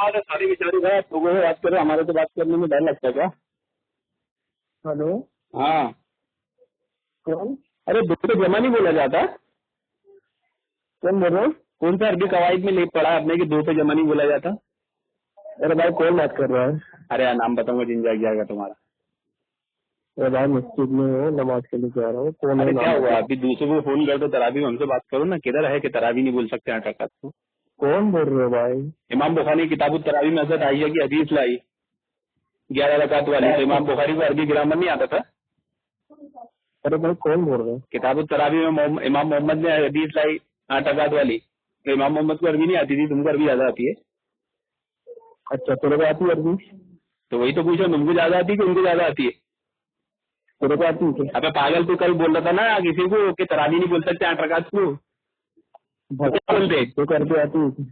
बात है, सारी बेचारी बात लोगों से बात करो, हमारे से बात करने में डर लगता है क्या? हेलो, हाँ कौन अरे दो पे जमा नहीं बोला जाता? कौन बोल रहे हो? कौन सा अरबी कवायद में लेप पड़ा है आपने कि दो पे जमा नहीं बोला जाता? अरे भाई कौन बात कर रहा है? अरे यार नाम बताऊंगा जिन जाग जाएगा तुम्हारा। अरे भाई मस्जिद में हो, नमाज के लिए जा रहा हूँ। कौन है? अरे नाम क्या हुआ, बताओ। अभी दूसरे को फोन कर दो, तरावी में हमसे बात करो ना। किधर है कि तरावी नहीं बोल सकते 8 रकात को? कौन बोल रहे हो भाई? इमाम बुखारी किताब तरावी में हजरत आइशा की हदीस लाई 11 रकात वाली, तो इमाम बुखारी को अरबी ग्रामर नहीं आता था? अरे भाई कौन बोल रहे हो? किताब तरावी में इमाम मोहम्मद ने हदीस लाई 8 रकात वाली, तो इमाम मोहम्मद को अरबी नहीं आती थी, तुमको अरबी ज्यादा आती है। अच्छा तेरे को आती है अरबी? तो वही तो पूछो, तुमको ज्यादा आती है कि उनको ज्यादा आती है? तेरे को आती है क्या? अबे पागल, तू कल बोल रहा था ना किसी को कि तरावी नहीं बोल सकते 8 रकात को। क्या बोलते? तो करके आती है?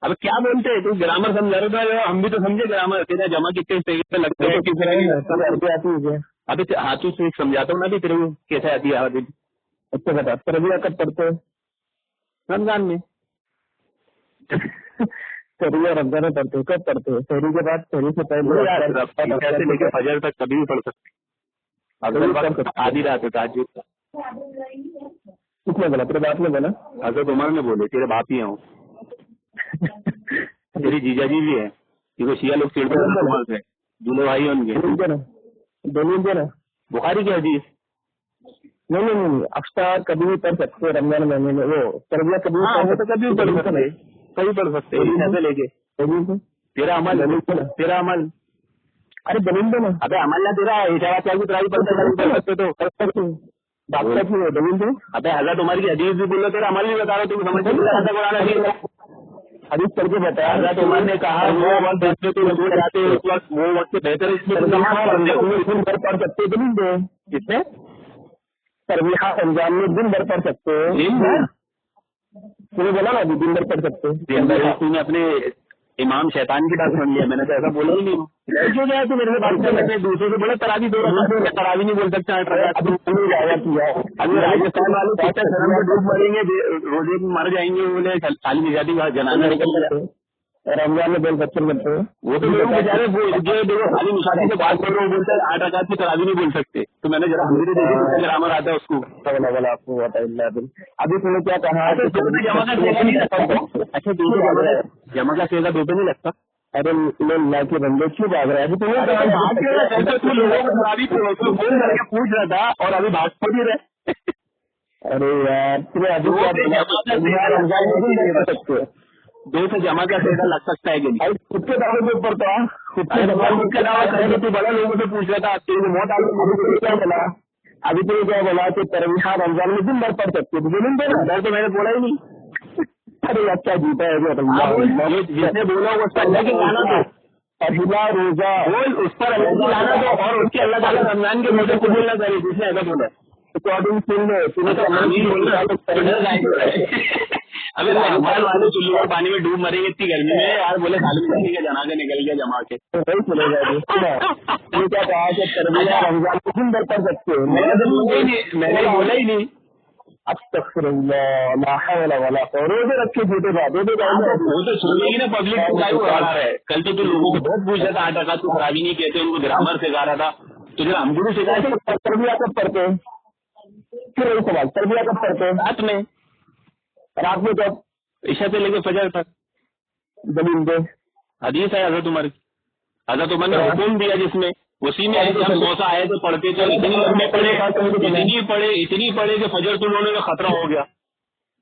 अब क्या बोलते? तू ग्रामर समझा रहा था, हम भी तो समझे ग्रामर। तेरा जमा कितने सही पे लगता है, किसी ने नहीं लगता। करके आती है क्या? अबे हाथों से समझाता हूँ ना भी तेरे को कैसे आती है आदत। अच्छा बता, तरबिया कब पढ़ते हो? रमजान में। तरबिया रमजान में पढ़ते हो? कब पढ़ते हो? शहरी के बाद, शहरी से पहले? कैसे लेकर फजर तक कभी भी पढ़ सकते। अगर आधी रात है ताज्जुद का। किसने बोला? तेरे बाप ने बोला? हजरत उमर ने बोले, तेरे बाप ही हूँ। तेरी जीजा जी भी है, क्योंकि शिया लोग चिड़ते हैं उमर से, दूल्हे भाई उनके। दलील देना। बुखारी की हदीस। नहीं, अफ्तार कभी भी पढ़ सकते हो रमजान महीने में। वो तरबिया कभी भी पढ़ सकते, कभी पढ़ सकते, कभी पढ़ सकते ऐसे लेके। तेरा अमल, तेरा अमल। अरे दलील देना। अबे अमल ना तेरा, इशारा क्या की तरावी पढ़ सकते तो कर सकते हो। डॉक्टर की है, दलील दो। अबे हजरत उमर की हदीस भी बोल रहे, तेरा अमल भी बता रहा हूँ, तुम समझ नहीं आता कुरान हदीस। हदीस करके बताया। हजरत उमर ने कहा वो वक्त जिसमें तुम सो जाते हो उस वक्त वो वक्त से बेहतर इसमें तुम नमाज पढ़ रहे दिन भर पढ़ सकते हो, दलील दो। किसने? तरबिया रमजान में दिन भर पढ़ सकते हो। दिन भर? तूने बोला ना अभी दिन भर पढ़ सकते हो। दिन भर तूने अपने इमाम शैतान की बात सुन लिया, मैंने तो ऐसा बोला ही नहीं। क्यों गया तू मेरे से बात करने? दूसरे से बोला तरावी दो रकात, तरावी नहीं बोल सकता 8 रकात। अभी राजस्थान वाले कहते हैं शर्म में डूब मरेंगे, रोजे में मर जाएंगे, बोले खाली निजाती जनाजा निकल रहा है। रमजान में बोल बच्चन करते हो। वो तो लोग बेचारे जो देखो खाली निशानी से बात कर रहे हो, बोलते हैं 8 रकात की तरावी नहीं बोल सकते। तो मैंने जरा हमने देखी ग्रामर आता है उसको। बोला आपको अभी तूने क्या कहा? जमा का सेगा नहीं लगता। अच्छा जमा का सेगा दो पे नहीं लगता? अरे अल्लाह के बंदे क्यों भाग रहा है? अभी तूने तू लोगों को तरावी फोन करके पूछ रहा था और अभी भाग तो नहीं रहे। अरे यार तूने अभी रमजान सकते दो से जमा का सेगा लग सकता है कि नहीं? खुद के दावे के ऊपर तो खुद के दावा करेंगे। तू बड़ा लोगों से पूछ रहा था, तेरे मौत आ गई। क्या बोला? अभी तो क्या बोला कि तरबिया रमजान में दिन भर पढ़ सकते हो, दिन देना तो मैंने बोला ही नहीं। अरे अच्छा जीता है जिसने बोला उस पर अल्लाह की लाना दो, अहिला रोजा बोल उस पर अल्लाह की लाना दो, और उसके अल्लाह ताला रमजान के रोजे को बोलना चाहिए जिसने ऐसा बोला। अकॉर्डिंग सुन लो, अबे रमजान वाले चुल्लू के पानी में डूब मरेंगे इतनी गर्मी में यार, बोले खाली का जनाजा निकल गया जमा के। नहीं चलेगा। क्या कहा कि तरबिया रमजान को दिन भर पढ़ सकते हो? मैंने बोला ही नहीं। रोजे रखे झूठे बात वो तो सुनेगी ना पब्लिक को, क्या उड़ा रहा है। कल तो तू लोगों को बहुत पूछ रहा था 8 रकात को खराबी नहीं कहते, उनको ग्रामर सिखा रहा था। तुझे हमको सिखाया तरबिया कब पढ़ते हैं? फिर वही सवाल, तरबिया कब पढ़ते हैं? रात में कब? ईशा से लेके फजर तक। दलील दे। हदीस है हजरत उमर ने हुक्म दिया जिसमें उसी में हम 100 आए तो पढ़ते थे, इतनी पढ़े कि फजर तुम होने का खतरा हो गया।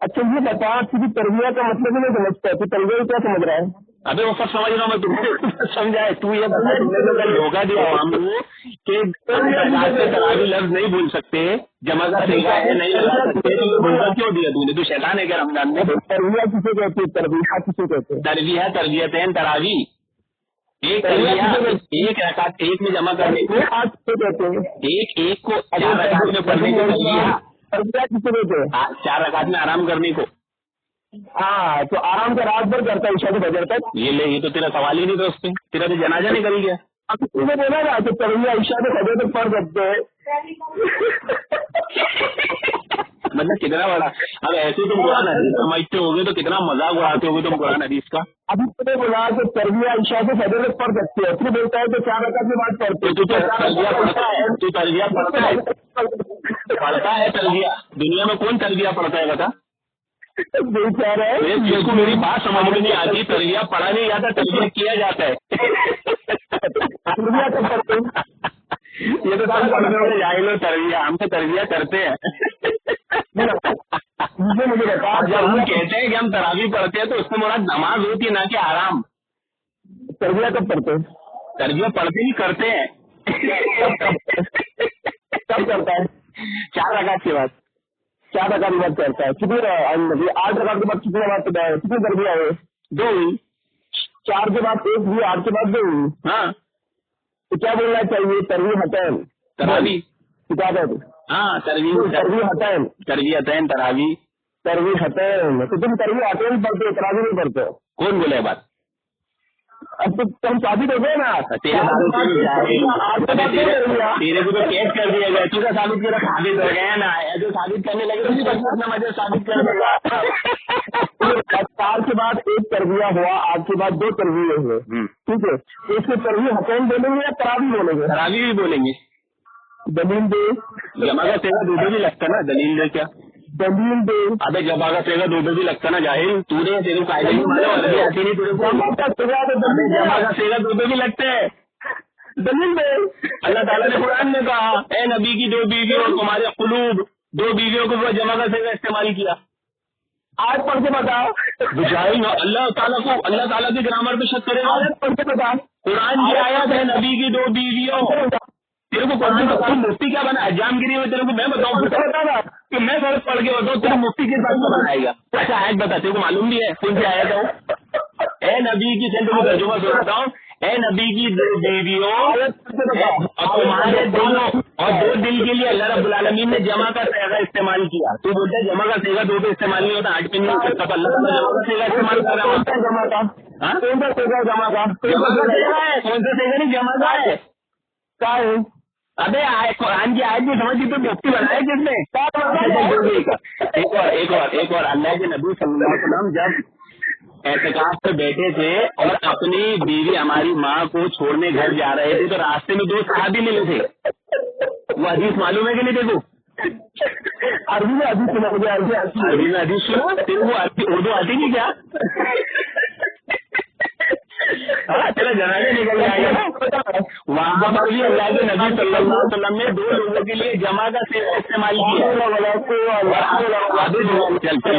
अच्छा ये बता, तुझे तरबिया का मतलब ही नहीं समझता है, तू तरबिया क्या समझ रहा है? अबे वो सब समझ रहा हूँ मैं, तुमने समझाए। तू ये बता, तुमने तो कल धोखा दिया हमको कि तरावी लफ्ज नहीं बोल सकते, जमा का सेगा है नहीं लगा सकते, तो धोखा क्यों दिया तूने? तू शैतान है क्या रमजान में? तरबिया किसे कहते हैं? तरबिया किसे कहते हैं? तरबिया तरबियतैन तरावी, एक रकात एक में जमा करने को कहते हैं, एक को 4 रकात में पढ़ने को तरबिया किसे कहते हैं? 4 रकात में आराम करने को। हाँ तो आराम का रात भर करता है ईशा से फजर तक। ये तो तेरा सवाल ही नहीं था उसमें, तेरा तो जनाजा निकल गया। तूने बोला ना कि तरबिया ईशा से फजर तक पढ़ सकते हैं। मतलब कितना बड़ा। अब ऐसे तुम कुरान हदीस समझते होगे तो कितना मजाक उड़ाते होगे तुम कुरान हदीस का। अभी तुमने बोला कि तरबिया ईशा से फजर तक पढ़ सकते हो, फिर बोलता है कि 4 रकात की बात पढ़ते तो तू तरबिया पढ़ता है, तू तरबिया पढ़ता है, पढ़ता है तरबिया। दुनिया में कौन तरबिया पढ़ता है बता। बेचारा है जिसको मेरी बात समझ में नहीं आती, तरबिया पढ़ा नहीं जाता, तरबिया किया जाता है। तरबिया कब करते हैं? ये तो सब पढ़ने वाले जाहिल हो, तरबिया हम तो तरबिया करते हैं। मुझे बता, जब हम कहते हैं कि हम तरावी पढ़ते हैं तो उसमें मुराद नमाज होती है, ना कि आराम। तरबिया कब करते हैं? तरबिया पढ़ते ही करते हैं। कब करता है? 4 रकात के बाद। 4 रकात की बात करता है। कितनी 8 रकात के बाद कितनी बात कितनी तरबिया है? 2 हुई। 4 के बाद 1 हुई, 8 के बाद 2 हुई। हाँ, तो क्या बोलना चाहिए? तरवी हटैन तरावी। किताब है। हाँ, तरवी हटैन, तरवी हतैन तरावी। तरवी हटैन। तो तुम तरवी हटैन पढ़ते हो, तरावी नहीं पढ़ते हो? कौन बोले बात? अब तो तुम साबित हो गए ना। तेरे को तो कैद कर दिया गया, तू का साबित करा, साबित हो गया ना। जो साबित करने लगे तो अपना मजा साबित कर देगा। 4 के बाद 1 तरबिया हुआ, 8 के बाद 2 तरबिये हुए, ठीक है। तो इसको तरवी हसैन बोलेंगे या तरावी बोलेंगे? तरावी भी बोलेंगे। दलील दे। जमा का सेगा 2 भी लगता ना, दलील दे क्या? दलील दे। अबे जमा का सेगा 2 भी लगता ना जाहिल, तूने तेरे को कायदे नहीं मालूम, अरबी आती नहीं तेरे को। जमा का सेगा 2 भी लगते हैं, दलील दे। अल्लाह ताला ने कुरान में कहा, ए नबी की 2 बीवियों, तुम्हारे कुलूब 2 बीवियों को जमा का सेगा इस्तेमाल किया। आज पढ़ के बता। जाहिल अल्लाह ताला की ग्रामर पे शक करेगा। आज पढ़ के बता। कुरान की आयत है, नबी की 2 बीवियों। तेरे को कुरान का तुम मुफ्ती क्या बना? एग्जाम गिरी हुई तेरे को मैं बताऊँ कि मैं सर पढ़ के बताऊँ, तेरे मुफ्ती के साथ बनाएगा। अच्छा आयत बता, तेरे को मालूम भी है कौन सी आयत हो? ए नबी की सेंटर को तर्जुमा सुनाता हूँ। ए नबी की 2 बीवियों और तुम्हारे दोनों और 2 दिल के लिए अल्लाह रब्बुल आलमीन ने जमा का सेगा इस्तेमाल किया। तू बोलता है जमा का सेगा 2 पे इस्तेमाल नहीं होता, 8 पे नहीं हो सकता, तो अल्लाह ताला जमा का सेगा इस्तेमाल कर रहा है। जमा का कौन सा सेगा? जमा का कौन सा सेगा नहीं, जमा का है। क्या है? अबे कुरान की आयत भी समझी तो मुफ्ती बनाया किसने? एक और अल्लाह के नबी सल्लल्लाहु अलैहि वसल्लम जब एहतिकाफ पे बैठे थे और अपनी बीवी हमारी माँ को छोड़ने घर जा रहे थे तो रास्ते में 2 सहाबी मिले थे। वो हदीस मालूम है कि नहीं देखो? अरबी में हदीस सुना मुझे, अरबी में हदीस सुना। तेरे को उर्दू आती नहीं क्या? चलो जनाजे निकल जाएगा। वहाँ पर भी अल्लाह के नबी सल्लल्लाहु अलैहि वसल्लम ने 2 लोगों के लिए जमा का सेगा इस्तेमाल किया। चल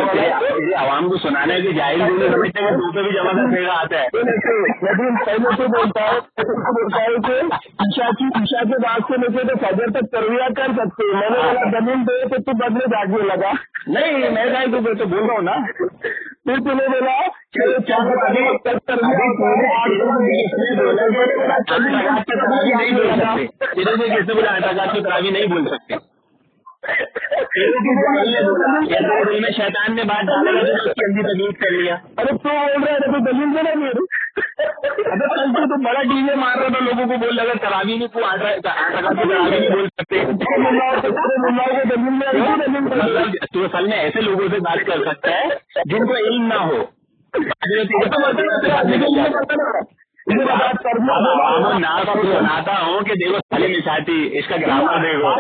आवाम को सुनाना है कि जाहिल बोले समझते हैं 2 पे भी जमा का सेगा आता है। लेकिन पहले तो बोलता है कि ईशा के बाद से लेके तो फजर तक तरबिया कर सकते हैं। मैंने बोला दलील दे तो तू बदले जागने लगा। नहीं मैं तो बोल रहा हूँ ना। फिर तूने बोला किसने बोला आटा की तरावी नहीं बोल सकते? दिल में शैतान ने बात डाला तो उसकी अंधी तकलीफ कर लिया। अरे तू बोल रहा है तो दलील देना मेरे। अबे कल तो बड़ा डीजे मार रहा था, लोगों को बोल लगा तरावी नहीं, तू आटा की तरावी नहीं बोल सकते। मतलब तू असल में ऐसे लोगों से बात कर सकता है जिनको इल्म ना हो। नाता हूँ कि देखो साले निशाती, इसका ग्रामर देखो।